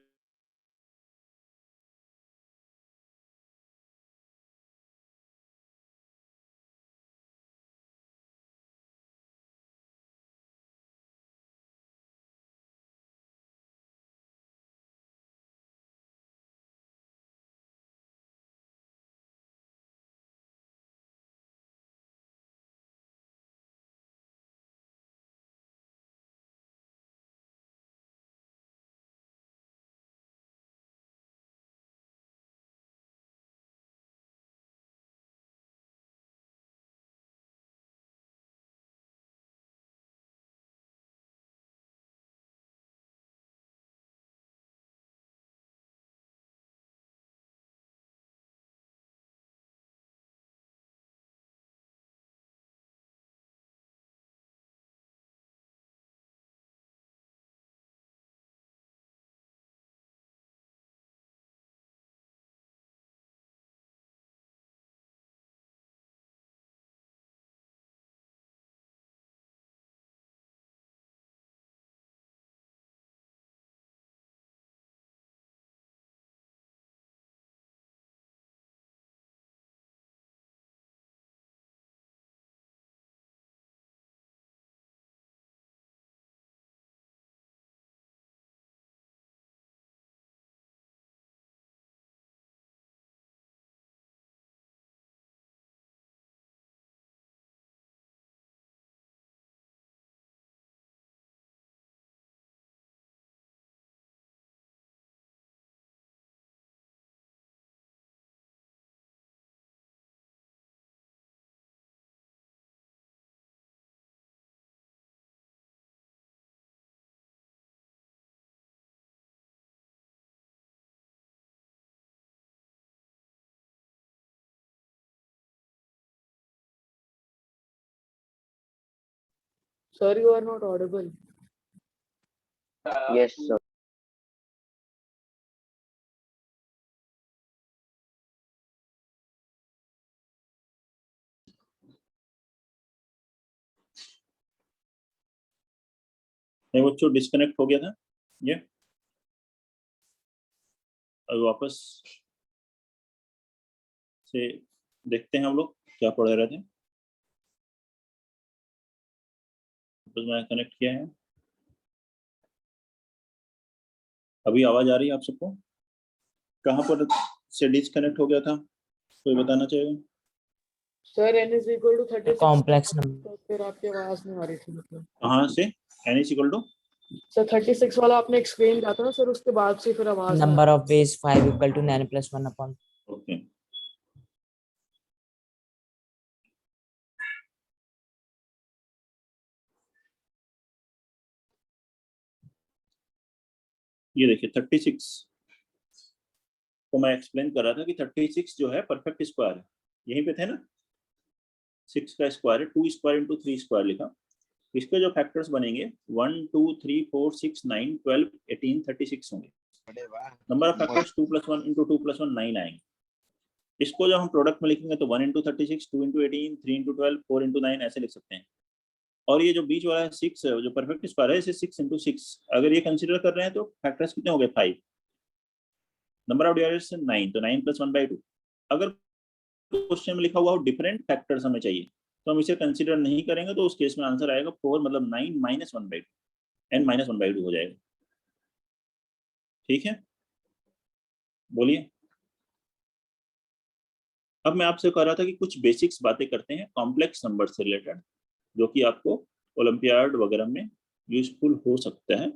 Sir, you are not audible. Yes, sir. नहीं बच्चों डिस्कनेक्ट हो गया था ये, अब वापस से देखते हैं हम लोग क्या पढ़ रहे थे। वापस मैं कनेक्ट किया है, अभी आवाज आ रही है आप सबको? कहाँ पर से डिस्कनेक्ट हो गया था कोई बताना चाहेगा? Sir, n is equal to 36. Complex number तो फिर आपकी आवाज नहीं आ रही थी मतलब। कहाँ से? n is equal to sir 36 वाला आपने एक्सप्लेन किया था ना सर, उसके बाद से फिर आवाज नहीं आ नंबर रही। Of ways 5 = 9 + 1 upon okay. ये देखिए 36 आपको मैं एक्सप्लेन कर रहा था कि 36 जो है परफेक्ट स्क्वायर है, यहीं पे थे ना, 6 का स्क्वायर है, 2 स्क्वायर इंटू 3 स्क्वायर लिखा। इसके जो फैक्टर्स बनेंगे 1 2 3 4 6 9 12 18 36 होंगे। नंबर ऑफ फैक्टर्स 2 + 1 इंटू 2 + 1 9 आएंगे। इसको जब हम प्रोडक्ट में लिखेंगे तो 1 इंटू 36, 2 इंटू 18, 3 इंटू 12, 4 इंटू 9 ऐसे लिख सकते हैं। और ये जो बीच वाला है 6 है, जो परफेक्ट स्क्वायर है, इसे 6 इंटू 6 अगर ये कंसीडर कर रहे हैं तो फैक्टर्स कितने हो गए 5। नंबर ऑफ डिवाइडर्स 9, तो 9 + 1/2। अगर क्वेश्चन में लिखा हुआ हो डिफरेंट फैक्टर्स हमें चाहिए तो हम इसे कंसीडर नहीं करेंगे, तो उस केस में आंसर आएगा 4 मतलब 9 - 1/2, n - 1/2 हो जाएगा। ठीक है, बोलिए। अब मैं आपसे कह रहा था कि कुछ बेसिक्स बातें करते हैं कॉम्प्लेक्स नंबर से रिलेटेड, जो कि आपको ओलंपियाड वगैरह में यूजफुल हो सकता है।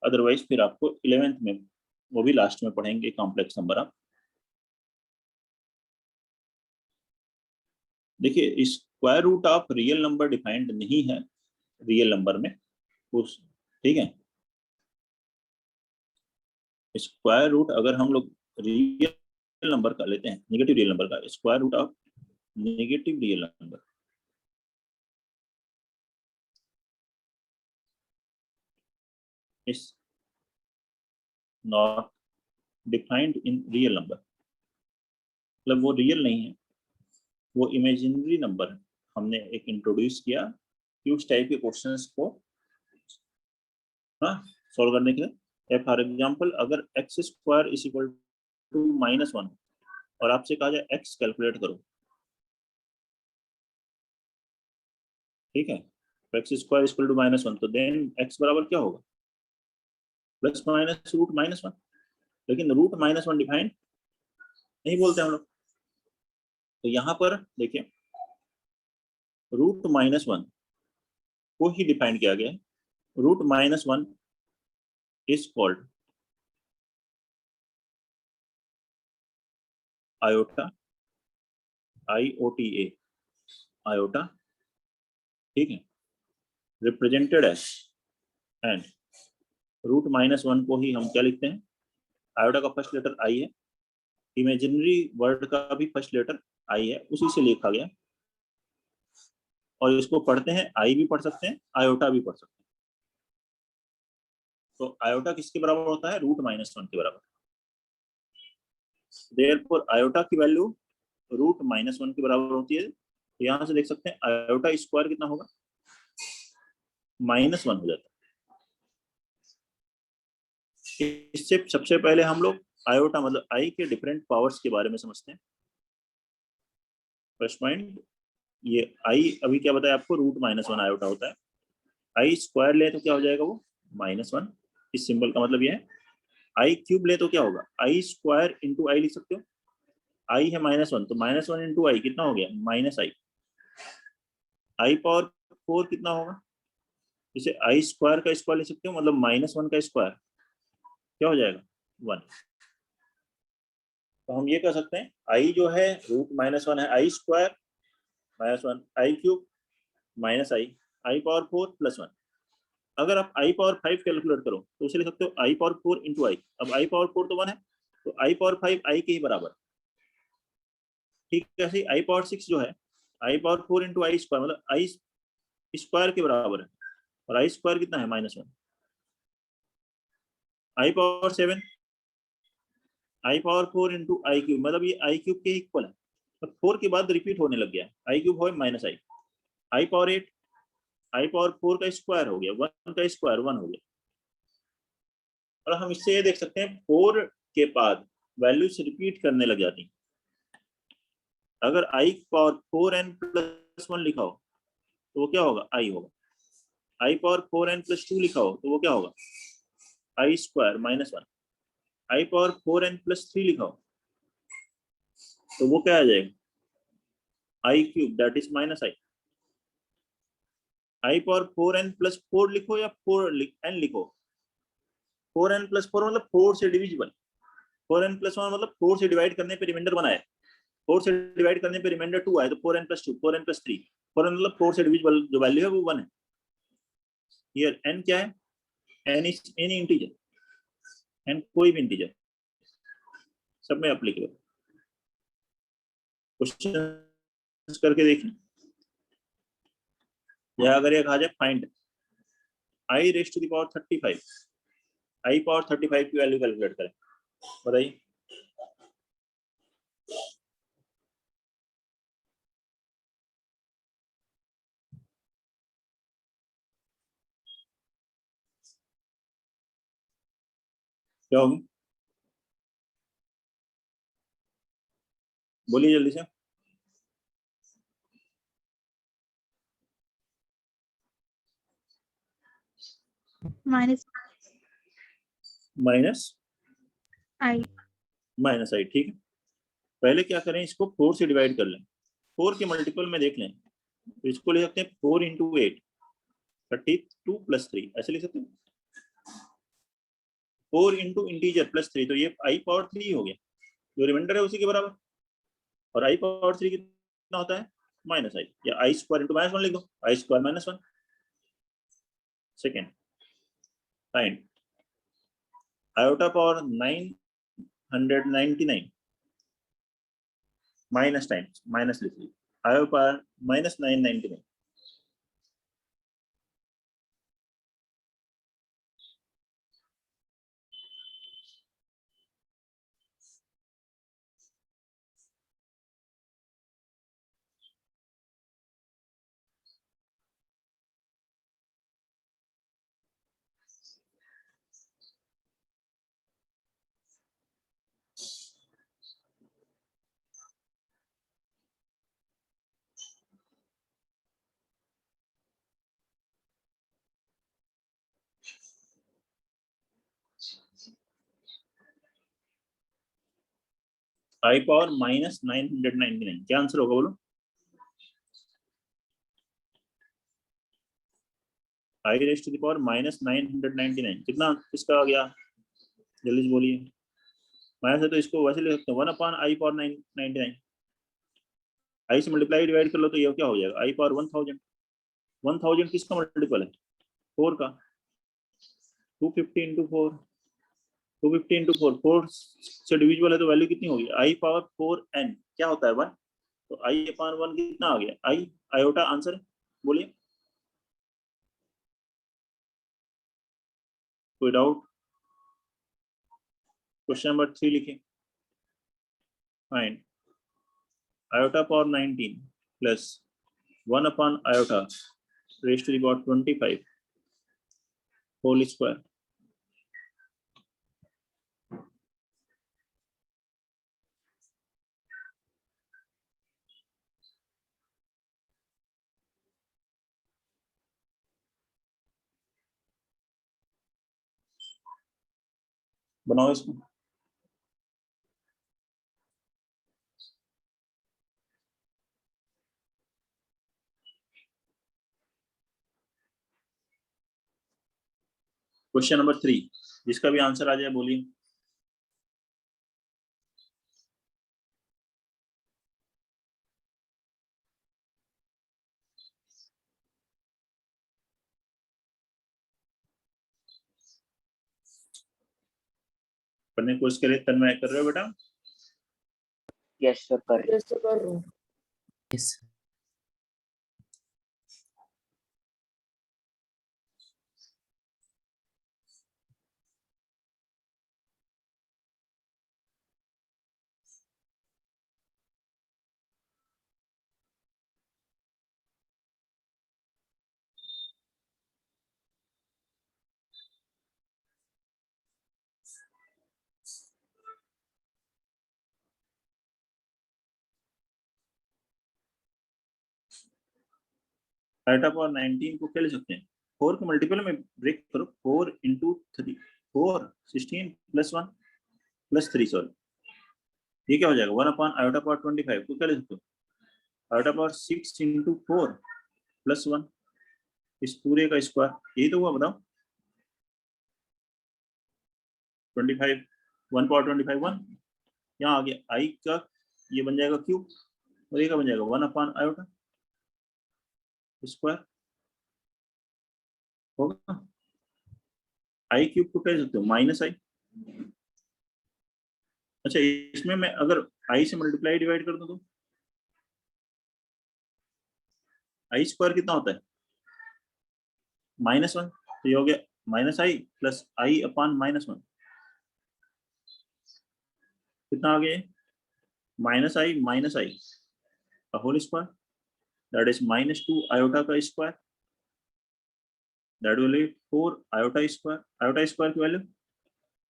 अदरवाइज फिर आपको 11th में वो भी लास्ट में पढ़ेंगे कॉम्प्लेक्स नंबर। आप देखिए, square root of real number defined नहीं है रियल नंबर में उस, ठीक है। स्क्वायर रूट अगर हम लोग रियल नंबर का लेते हैं, नेगेटिव रियल नंबर का, square root of negative real number is not defined in real number, मतलब वो रियल नहीं है, वो इमेजिनरी नंबर है। हमने एक इंट्रोड्यूस किया कि उस टाइप के क्वेश्चंस को सॉल्व करने के लिए। फॉर एग्जांपल, अगर x² = -1 और आपसे कहा जाए x कैलकुलेट करो, ठीक है, तो x² = -1, तो देन x बराबर क्या होगा, प्लस माइनस रूट -1। लेकिन रूट -1 डिफाइन नहीं बोलते हम लोग, तो यहाँ पर देखिए रूट -1 को ही डिफाइन किया गया है। Root -1 is called iota, IOTA, iota, ठीक है, रिप्रेजेंटेड एज, एंड रूट -1 को ही हम क्या लिखते हैं, आयोटा का फर्स्ट लेटर आई है, इमेजिनरी वर्ड का भी फर्स्ट लेटर आई है, उसी से लिखा गया। और इसको पढ़ते हैं, आई भी पढ़ सकते हैं, आयोटा भी पढ़ सकते हैं। तो आयोटा किसके बराबर होता है, रूट -1 के बराबर। देयरफॉर आयोटा की वैल्यू रूट -1 के बराबर होती है। तो यहां से देख सकते हैं आयोटा स्क्वायर कितना होगा, -1 हो जाता है। इससे सबसे पहले हम लोग आयोटा मतलब आई के डिफरेंट पावर्स के बारे में समझते हैं। फर्स्ट पॉइंट, ये आई अभी क्या बताया आपको, रूट -1 आयोटा होता है। आई स्क्वायर ले तो क्या हो जाएगा वो -1, इस सिंबल का मतलब ये है। आई क्यूब ले तो क्या होगा, आई स्क्वायर इंटू आई लिख सकते हो। आई है -1, तो -1 इंटू आई कितना हो गया, -i। आई पावर 4 कितना होगा, इसे आई स्क्वायर का स्क्वायर लिख सकते हो, मतलब -1 का स्क्वायर क्या हो जाएगा, 1। तो हम ये कह सकते हैं आई जो है रूट -1 है, i square -1, i cube -i, i power 4 + 1। अगर आप आई पावर 5 कैलकुलेट करो तो उसे लिख सकते हो आई पावर 4 इंटू आई। अब आई पावर 4 तो 1 है, तो आई पावर 5 आई के ही बराबर, ठीक है। ऐसे आई पावर 6 जो है, आई पावर 4 इंटू आई स्क्वायर मतलब आई स्क्वायर के बराबर है, और आई स्क्वायर कितना है, -1। आई पावर 7 आई पावर 4 इंटू आई क्यूब, मतलब ये आई क्यूब के इक्वल है, तो 4 के बाद रिपीट होने लग गया है, आई क्यूब हो -i। I power 8 I power 4 का स्क्वायर हो गया, 1 का स्क्वायर 1 हो गया। और हम इससे ये देख सकते हैं 4 के बाद वैल्यूज रिपीट करने लग जाती हैं। अगर आई पावर 4n + 1 लिखा हो तो वो क्या होगा, आई होगा। आई पावर 4n + 2 लिखा हो तो वो क्या होगा, आई स्क्वायर -1। आई पावर 4n + 3 लिखा हो तो वो क्या आ जाएगा, i cube, that is -i। I power 4n + 4 लिखो या 4n लिखो, 4n + 4 मतलब 4 से डिविजिबल, 4n + 1 मतलब 4 से डिवाइड करने पे रिमाइंडर 1 आया, 4 से डिवाइड करने पे रिमाइंडर 2 आया, तो 4n + 2, 4n + 3, 4n मतलब 4 से डिविजिबल जो वैल्यू है वो 1 है। हियर n क्या है, n is any integer, n कोई भी इंटीजर, सब में एप्लीकेबल। क्वेश्चन करके देखिए, या अगर ये कहा जाए find i raise to the power 35, i power 35 की वैल्यू कैलकुलेट करें, बताइए। क्या होगी, बोलिए जल्दी से। माइनस माइनस आई। माइनस आई, ठीक है। पहले क्या करें, इसको 4 से डिवाइड कर लें, 4 के मल्टीपल में देख लें, तो इसको ले सकते हैं 4 इंटू 8, 32 प्लस 3, ऐसे लिख सकते हैं। 4 इंटू इंटीजर प्लस 3, तो ये आई पावर 3 हो गया, जो रिमाइंडर है उसी के बराबर। और आई पावर 3 कितना होता है, माइनस आई, या आई स्क्वायर इंटू -1 लिख दो, i square -1। Second find iota power 999 minus times, minus लिख लीजिए, आयो पावर -999। आई पावर -999, क्या आंसर होगा बोलो। आई रेज टू द पावर -999 कितना किसका आ गया, जल्दी से बोलिए। माइनस है तो इसको वैसे लिख सकते हैं 1 अपॉन आई पावर 999, आई से मल्टीप्लाई डिवाइड कर लो तो ये क्या हो जाएगा, आई पावर 1000। 1000 किसका मल्टीपल है, 4 का, 250 इंटू 4, 250 इंटू 4, 4 से डिविजिबल है तो वैल्यू कितनी होगी, आई पावर 4n, क्या होता है 1, तो आई अपॉन 1 कितना आ गया, आई आयोटा आंसर है, बोलिए। कोई डाउट। क्वेश्चन नंबर 3 लिखें, find iota power 19 plus 1 upon iota raise to the power 25 whole square. बनाओ इसको। क्वेश्चन नंबर 3, जिसका भी आंसर आ जाए बोलिए। पढ़ने की कोशिश करिए, तन्मय कर रहे हो बेटा। यस सर कर रहे। यस सर कर रहा हूँ। Yes. आयोटा पावर 19 को क्या ले सकते हैं, 4 के मल्टीपल में ब्रेक करो, 4 इंटू 3, 4 16 प्लस 1 प्लस 3, सॉरी, ये क्या हो जाएगा 1 अपॉन आयोटा पावर 25 को क्या ले सकते हो, आयोटा पावर 6 इंटू 4 प्लस 1, इस पूरे का स्क्वायर, यही तो हुआ, बताओ। 25 1 पावर 25 1, यहाँ आ गया आई का, ये बन जाएगा क्यूब, और ये का बन जाएगा 1 अपॉन आयोटा स्क्वायर, होगा। आई क्यूब को कह सकते हो माइनस आई, अच्छा, इसमें मैं अगर आई से मल्टीप्लाई डिवाइड कर दूं तो आई स्क्वायर कितना होता है? -1। तो ये हो गया -i प्लस आई अपॉन -1। कितना आ गया? -i का whole square, that is -2 iota का square, that will be 4 iota square. Iota square की वैल्यू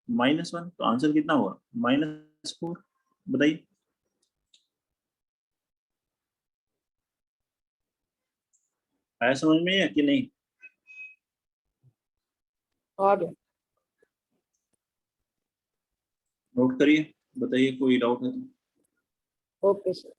-1, तो आंसर कितना हुआ? -4। बताइए। आया समझ में या कि नहीं? आ गया। नोट करिए, बताइए कोई डाउट है तो। Okay sir.